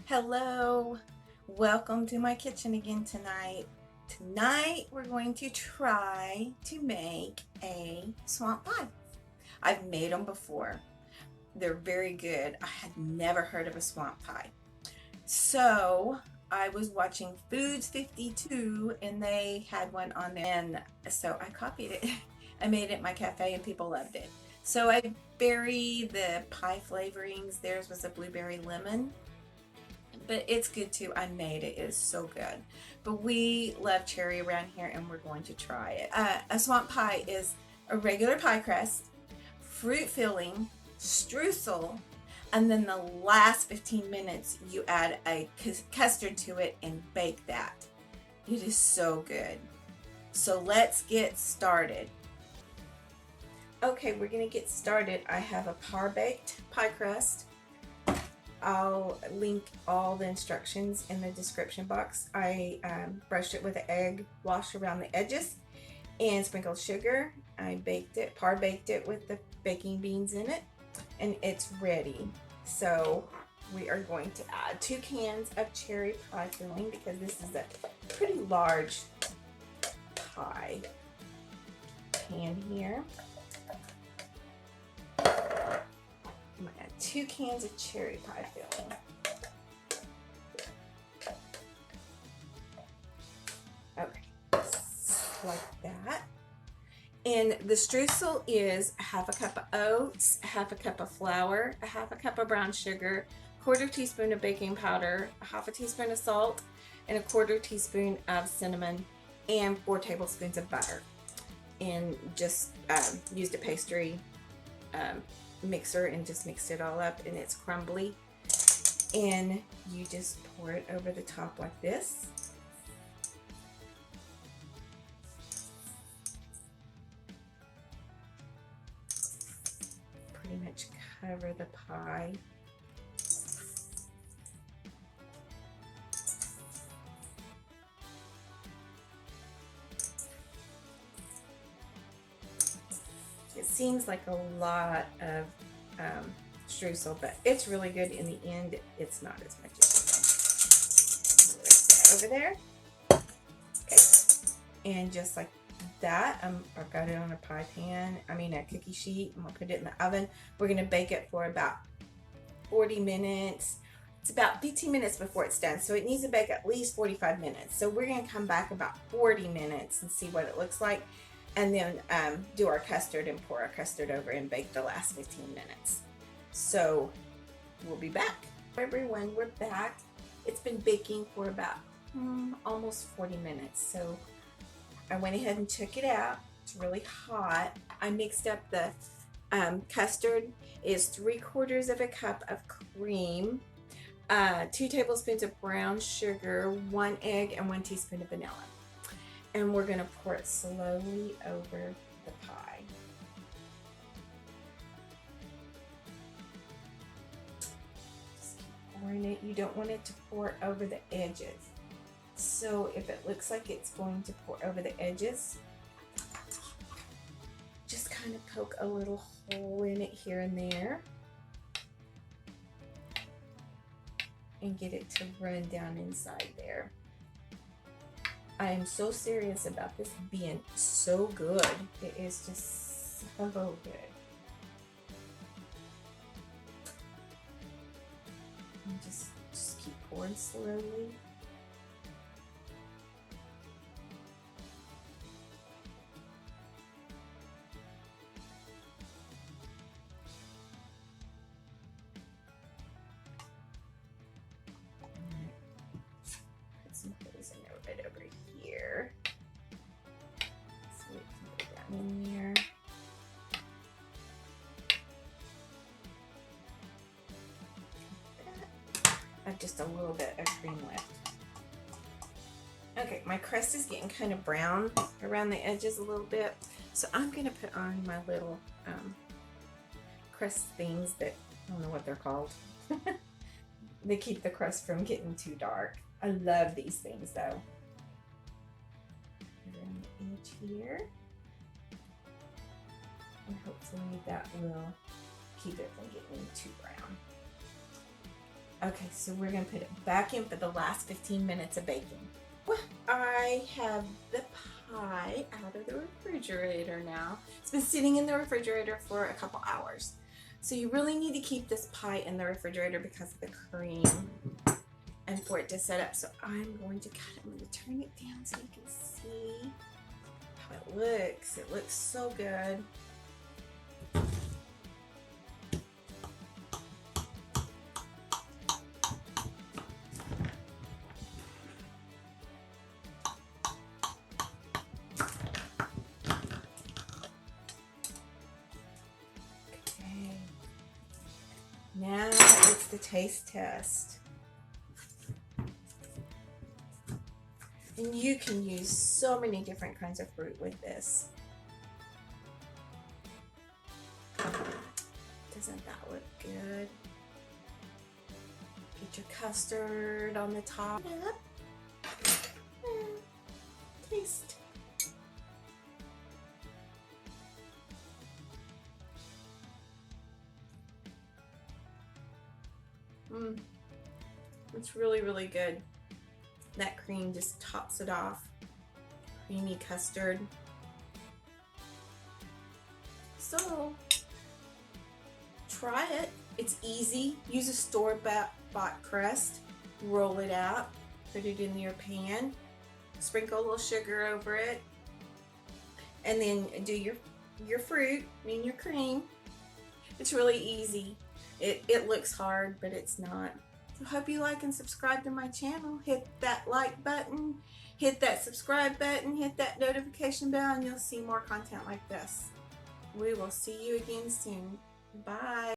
Hello, welcome to my kitchen again tonight. Tonight we're going to try to make a swamp pie. I've made them before. They're very good. I had never heard of a swamp pie. So I was watching Foods 52 and they had one on there. And so I copied it. I made it in my cafe and people loved it. So I vary the pie flavorings. Theirs was a blueberry lemon, but it's good too. I made it. It is so good. But we love cherry around here and we're going to try it. A swamp pie is a regular pie crust, fruit filling, streusel, and then the last 15 minutes you add a custard to it and bake that. It is so good. So let's get started. Okay, we're going to get started. I have a parbaked pie crust. I'll link all the instructions in the description box. I brushed it with an egg wash around the edges and sprinkled sugar. I baked it, par-baked it with the baking beans in it, and it's ready. So we are going to add 2 cans of cherry pie filling because this is a pretty large pie pan here. I'm going to add 2 cans of cherry pie filling. Okay, like that. And the streusel is half a cup of oats, half a cup of flour, a half a cup of brown sugar, 1/4 teaspoon of baking powder, a half a teaspoon of salt, and a 1/4 teaspoon of cinnamon, and 4 tablespoons of butter. And just used a pastry mixer and just mixed it all up, and it's crumbly. And you just pour it over the top like this. Pretty much cover the pie. It seems like a lot of streusel, but it's really good. In the end, it's not as much as over there. Okay, and just like that, I've got it on a pie pan. A cookie sheet. I'm gonna put it in the oven. We're gonna bake it for about 40 minutes. It's about 15 minutes before it's done, so it needs to bake at least 45 minutes. So we're gonna come back about 40 minutes and see what it looks like, and then do our custard and pour our custard over and bake the last 15 minutes. So we'll be back. Everyone, we're back. It's been baking for about almost 40 minutes. So I went ahead and took it out. It's really hot. I mixed up the custard. Is 3/4 of a cup of cream, 2 tablespoons of brown sugar, 1 egg, and 1 teaspoon of vanilla. And we're going to pour it slowly over the pie. Just keep pouring it. You don't want it to pour over the edges. So if it looks like it's going to pour over the edges, just kind of poke a little hole in it here and there and get it to run down inside there. I am so serious about this being so good. It is just so good. And just keep pouring slowly. Put some holes in there right over here. So we can put that in there. I have just a little bit of cream left. Okay, my crust is getting kind of brown around the edges a little bit, so I'm going to put on my little crust things that, I don't know what they're called. They keep the crust from getting too dark. I love these things though. Around the edge here. And hopefully that will keep it from getting too brown. Okay, so we're gonna put it back in for the last 15 minutes of baking. Well, I have the pie out of the refrigerator now. It's been sitting in the refrigerator for a couple hours. So you really need to keep this pie in the refrigerator because of the cream and for it to set up. So I'm going to turn it down so you can see how it looks. It looks so good. Now it's the taste test. And you can use so many different kinds of fruit with this. Doesn't that look good? Get your custard on the top. Taste. It's really, really good. That cream just tops it off. Creamy custard. So, try it. It's easy. Use a store-bought crust. Roll it out. Put it in your pan. Sprinkle a little sugar over it. And then do your fruit and your cream. It's really easy. It looks hard, but it's not. So hope you like and subscribe to my channel. Hit that like button, hit that subscribe button, hit that notification bell, and you'll see more content like this. We will see you again soon. Bye.